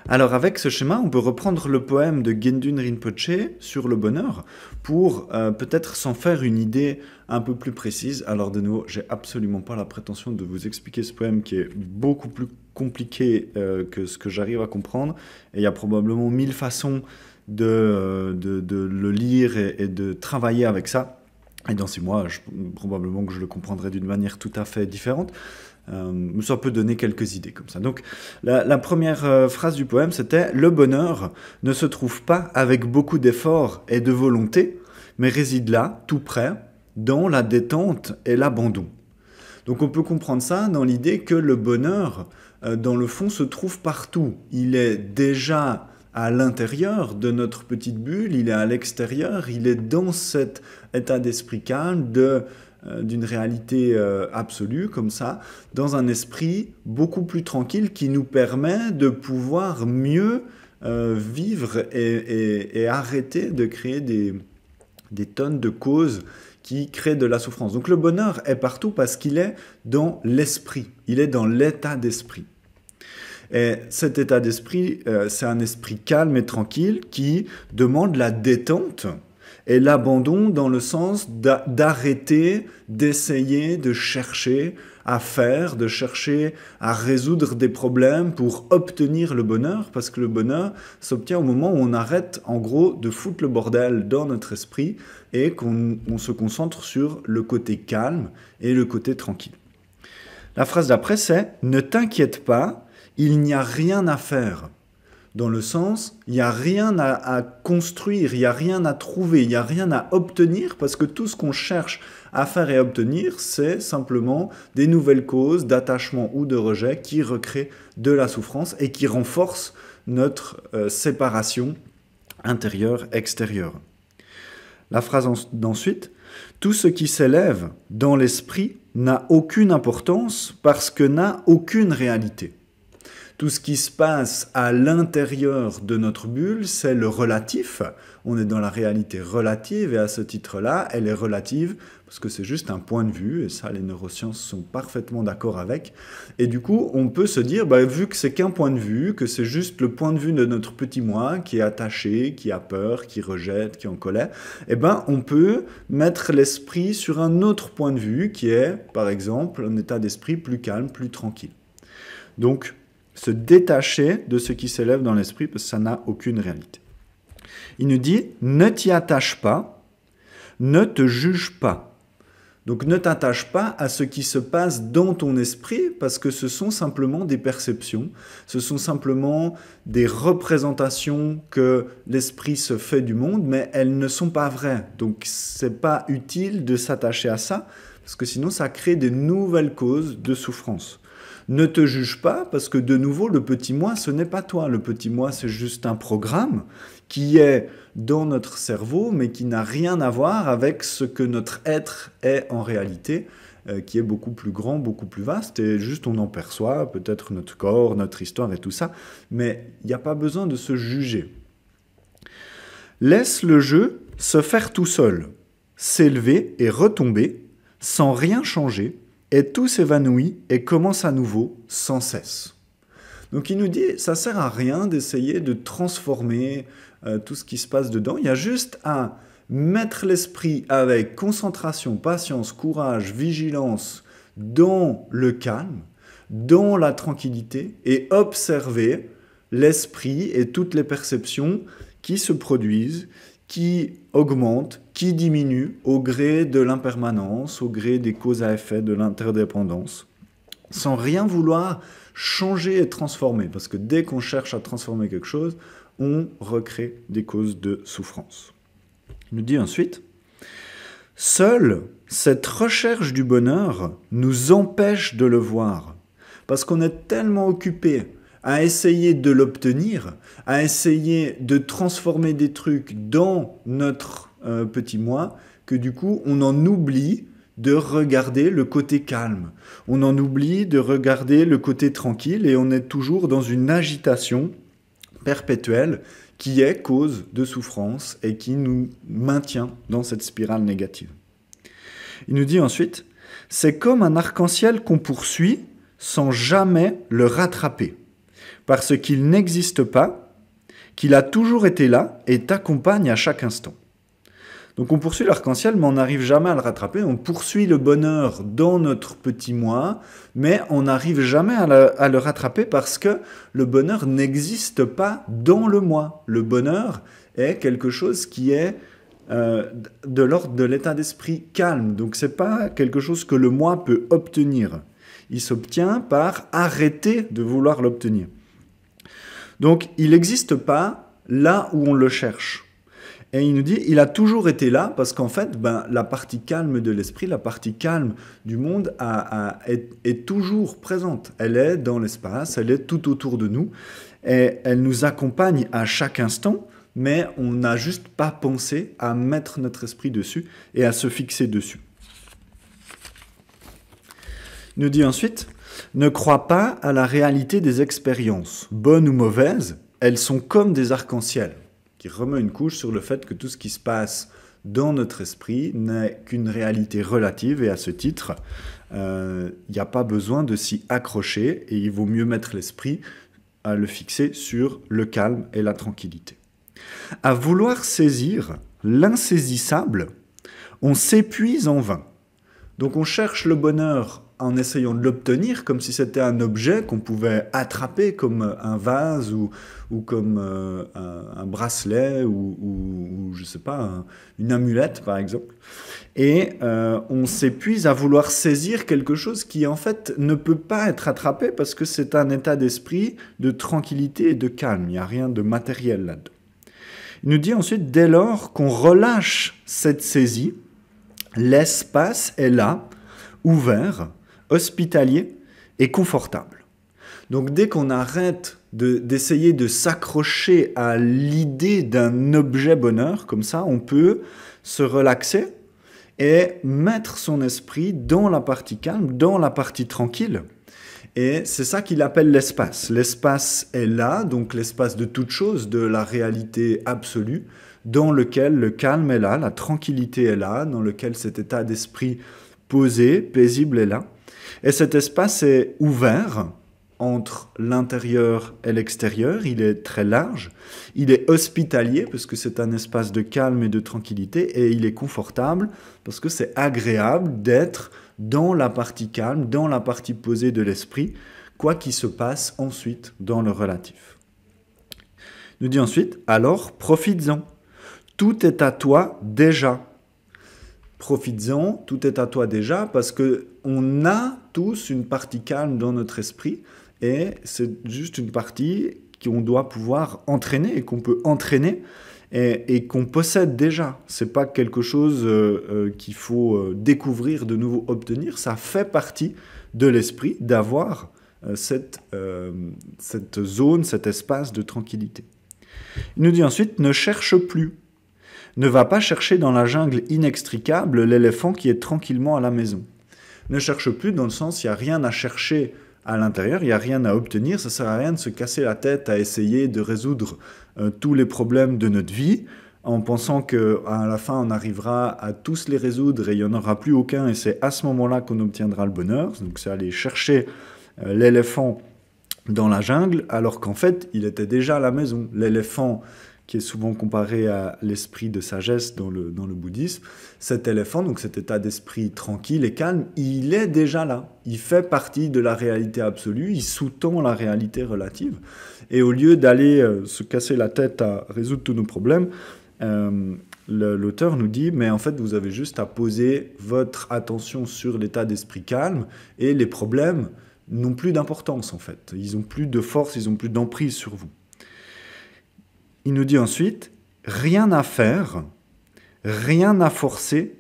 Alors avec ce schéma, on peut reprendre le poème de Gendun Rinpoche sur le bonheur pour peut-être s'en faire une idée un peu plus précise. Alors de nouveau, j'ai absolument pas la prétention de vous expliquer ce poème qui est beaucoup plus compliqué que ce que j'arrive à comprendre. Et il y a probablement 1000 façons de le lire et de travailler avec ça. Et dans 6 mois, probablement que je le comprendrai d'une manière tout à fait différente. Ça peut donner quelques idées comme ça. Donc, la première phrase du poème, c'était « Le bonheur ne se trouve pas avec beaucoup d'efforts et de volonté, mais réside là, tout près, dans la détente et l'abandon. » Donc, on peut comprendre ça dans l'idée que le bonheur, dans le fond, se trouve partout. Il est déjà à l'intérieur de notre petite bulle, il est à l'extérieur, il est dans cet état d'esprit calme d'une réalité absolue, comme ça, dans un esprit beaucoup plus tranquille qui nous permet de pouvoir mieux vivre et arrêter de créer des tonnes de causes qui créent de la souffrance. Donc le bonheur est partout parce qu'il est dans l'esprit, il est dans l'état d'esprit. Et cet état d'esprit, c'est un esprit calme et tranquille qui demande la détente et l'abandon dans le sens d'arrêter, d'essayer, de chercher à faire, de chercher à résoudre des problèmes pour obtenir le bonheur, parce que le bonheur s'obtient au moment où on arrête, en gros, de foutre le bordel dans notre esprit et qu'on se concentre sur le côté calme et le côté tranquille. La phrase d'après, c'est « Ne t'inquiète pas, il n'y a rien à faire ». Dans le sens, il n'y a rien à construire, il n'y a rien à trouver, il n'y a rien à obtenir, parce que tout ce qu'on cherche à faire et à obtenir, c'est simplement des nouvelles causes d'attachement ou de rejet qui recréent de la souffrance et qui renforcent notre séparation intérieure-extérieure. La phrase d'ensuite, « Tout ce qui s'élève dans l'esprit n'a aucune importance parce que n'a aucune réalité. » Tout ce qui se passe à l'intérieur de notre bulle, c'est le relatif. On est dans la réalité relative et à ce titre-là, elle est relative parce que c'est juste un point de vue et ça, les neurosciences sont parfaitement d'accord avec. Et du coup, on peut se dire, vu que c'est qu'un point de vue, que c'est juste le point de vue de notre petit moi qui est attaché, qui a peur, qui rejette, qui est en colère, on peut mettre l'esprit sur un autre point de vue qui est, par exemple, un état d'esprit plus calme, plus tranquille. Donc, se détacher de ce qui s'élève dans l'esprit parce que ça n'a aucune réalité. Il nous dit, ne t'y attache pas, ne te juge pas. Donc ne t'attache pas à ce qui se passe dans ton esprit parce que ce sont simplement des perceptions, ce sont simplement des représentations que l'esprit se fait du monde, mais elles ne sont pas vraies. Donc c'est pas utile de s'attacher à ça parce que sinon ça crée des nouvelles causes de souffrance. Ne te juge pas, parce que de nouveau, le petit moi, ce n'est pas toi. Le petit moi, c'est juste un programme qui est dans notre cerveau, mais qui n'a rien à voir avec ce que notre être est en réalité, qui est beaucoup plus grand, beaucoup plus vaste, et juste on en perçoit peut-être notre corps, notre histoire et tout ça, mais il n'y a pas besoin de se juger. Laisse le jeu se faire tout seul, s'élever et retomber, sans rien changer, et tout s'évanouit et commence à nouveau sans cesse. Donc il nous dit, ça ne sert à rien d'essayer de transformer tout ce qui se passe dedans. Il y a juste à mettre l'esprit avec concentration, patience, courage, vigilance dans le calme, dans la tranquillité et observer l'esprit et toutes les perceptions qui se produisent, qui augmente, qui diminue au gré de l'impermanence, au gré des causes à effet, de l'interdépendance, sans rien vouloir changer et transformer. Parce que dès qu'on cherche à transformer quelque chose, on recrée des causes de souffrance. Il nous dit ensuite, « Seule cette recherche du bonheur nous empêche de le voir, parce qu'on est tellement occupé à essayer de l'obtenir, à essayer de transformer des trucs dans notre petit moi, que du coup, on en oublie de regarder le côté calme. On en oublie de regarder le côté tranquille et on est toujours dans une agitation perpétuelle qui est cause de souffrance et qui nous maintient dans cette spirale négative. Il nous dit ensuite, c'est comme un arc-en-ciel qu'on poursuit sans jamais le rattraper. parce qu'il n'existe pas, qu'il a toujours été là et t'accompagne à chaque instant. Donc on poursuit l'arc-en-ciel, mais on n'arrive jamais à le rattraper. On poursuit le bonheur dans notre petit moi, mais on n'arrive jamais à le rattraper parce que le bonheur n'existe pas dans le moi. Le bonheur est quelque chose qui est de l'ordre de l'état d'esprit calme. Donc c'est pas quelque chose que le moi peut obtenir. Il s'obtient par arrêter de vouloir l'obtenir. Donc il n'existe pas là où on le cherche. Et il nous dit, il a toujours été là parce qu'en fait, la partie calme de l'esprit, la partie calme du monde est toujours présente. Elle est dans l'espace, elle est tout autour de nous et elle nous accompagne à chaque instant, mais on n'a juste pas pensé à mettre notre esprit dessus et à se fixer dessus. Il nous dit ensuite, ne crois pas à la réalité des expériences, bonnes ou mauvaises, elles sont comme des arcs-en-ciel, qui remet une couche sur le fait que tout ce qui se passe dans notre esprit n'est qu'une réalité relative et à ce titre, il n'y a pas besoin de s'y accrocher et il vaut mieux mettre l'esprit à le fixer sur le calme et la tranquillité. À vouloir saisir l'insaisissable, on s'épuise en vain. Donc on cherche le bonheur en essayant de l'obtenir comme si c'était un objet qu'on pouvait attraper comme un vase ou comme un bracelet ou je sais pas, une amulette par exemple. Et on s'épuise à vouloir saisir quelque chose qui en fait ne peut pas être attrapé parce que c'est un état d'esprit de tranquillité et de calme. Il n'y a rien de matériel là-dedans. Il nous dit ensuite, dès lors qu'on relâche cette saisie, l'espace est là, ouvert, hospitalier et confortable. Donc dès qu'on arrête d'essayer de s'accrocher à l'idée d'un objet bonheur, comme ça on peut se relaxer et mettre son esprit dans la partie calme, dans la partie tranquille. Et c'est ça qu'il appelle l'espace. L'espace est là, donc l'espace de toute chose, de la réalité absolue, dans lequel le calme est là, la tranquillité est là, dans lequel cet état d'esprit posé, paisible est là. Et cet espace est ouvert entre l'intérieur et l'extérieur, il est très large, il est hospitalier parce que c'est un espace de calme et de tranquillité, et il est confortable parce que c'est agréable d'être dans la partie calme, dans la partie posée de l'esprit, quoi qu'il se passe ensuite dans le relatif. Il nous dit ensuite, alors profites-en, tout est à toi déjà. Profites-en, tout est à toi déjà, parce qu'on a tous une partie calme dans notre esprit, et c'est juste une partie qu'on doit pouvoir entraîner, et qu'on peut entraîner, et qu'on possède déjà. Ce n'est pas quelque chose qu'il faut découvrir, de nouveau obtenir, ça fait partie de l'esprit d'avoir cette zone, cet espace de tranquillité. Il nous dit ensuite, ne cherche plus. Ne va pas chercher dans la jungle inextricable l'éléphant qui est tranquillement à la maison. Ne cherche plus dans le sens, il n'y a rien à chercher à l'intérieur, il n'y a rien à obtenir, ça ne sert à rien de se casser la tête à essayer de résoudre tous les problèmes de notre vie en pensant qu'à la fin on arrivera à tous les résoudre et il n'y en aura plus aucun et c'est à ce moment-là qu'on obtiendra le bonheur. Donc c'est aller chercher l'éléphant dans la jungle alors qu'en fait il était déjà à la maison. L'éléphant qui est souvent comparé à l'esprit de sagesse dans le bouddhisme, cet éléphant, donc cet état d'esprit tranquille et calme, il est déjà là. Il fait partie de la réalité absolue, il sous-tend la réalité relative. Et au lieu d'aller se casser la tête à résoudre tous nos problèmes, l'auteur nous dit, mais en fait, vous avez juste à poser votre attention sur l'état d'esprit calme et les problèmes n'ont plus d'importance, en fait. Ils n'ont plus de force, ils n'ont plus d'emprise sur vous. Il nous dit ensuite, rien à faire, rien à forcer,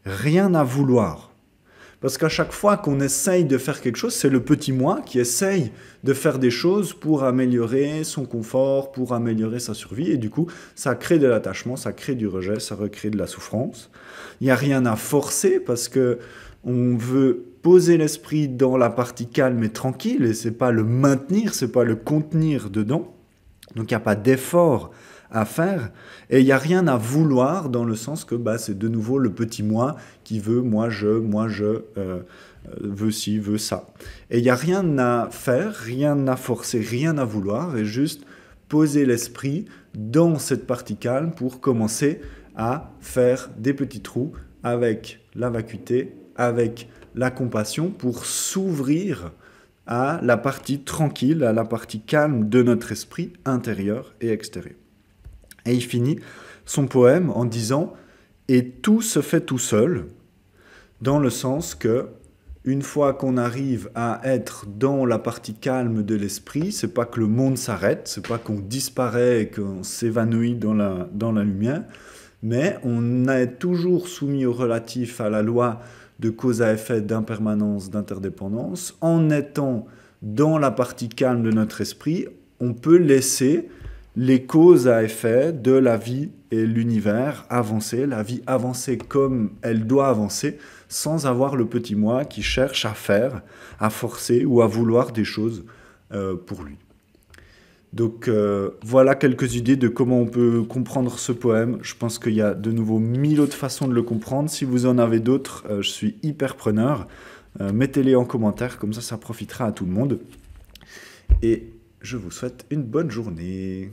rien à vouloir. Parce qu'à chaque fois qu'on essaye de faire quelque chose, c'est le petit moi qui essaye de faire des choses pour améliorer son confort, pour améliorer sa survie. Et du coup, ça crée de l'attachement, ça crée du rejet, ça recrée de la souffrance. Il n'y a rien à forcer parce qu'on veut poser l'esprit dans la partie calme et tranquille. Et ce n'est pas le maintenir, ce n'est pas le contenir dedans. Donc il n'y a pas d'effort à faire. Et il n'y a rien à vouloir dans le sens que bah, c'est de nouveau le petit moi qui veut moi, je veux ci, veux ça. Et il n'y a rien à faire, rien à forcer, rien à vouloir, et juste poser l'esprit dans cette partie calme pour commencer à faire des petits trous avec la vacuité, avec la compassion, pour s'ouvrir à la partie tranquille, à la partie calme de notre esprit intérieur et extérieur. Et il finit son poème en disant « Et tout se fait tout seul », dans le sens que une fois qu'on arrive à être dans la partie calme de l'esprit, c'est pas que le monde s'arrête, c'est pas qu'on disparaît et qu'on s'évanouit dans la lumière, mais on est toujours soumis au relatif, à la loi de cause à effet, d'impermanence, d'interdépendance. En étant dans la partie calme de notre esprit, on peut laisser les causes à effet de la vie et l'univers avancer, la vie avancer comme elle doit avancer, sans avoir le petit moi qui cherche à faire, à forcer ou à vouloir des choses pour lui. Donc voilà quelques idées de comment on peut comprendre ce poème. Je pense qu'il y a de nouveau 1000 autres façons de le comprendre. Si vous en avez d'autres, je suis hyper preneur. Mettez-les en commentaire, comme ça profitera à tout le monde. Et je vous souhaite une bonne journée.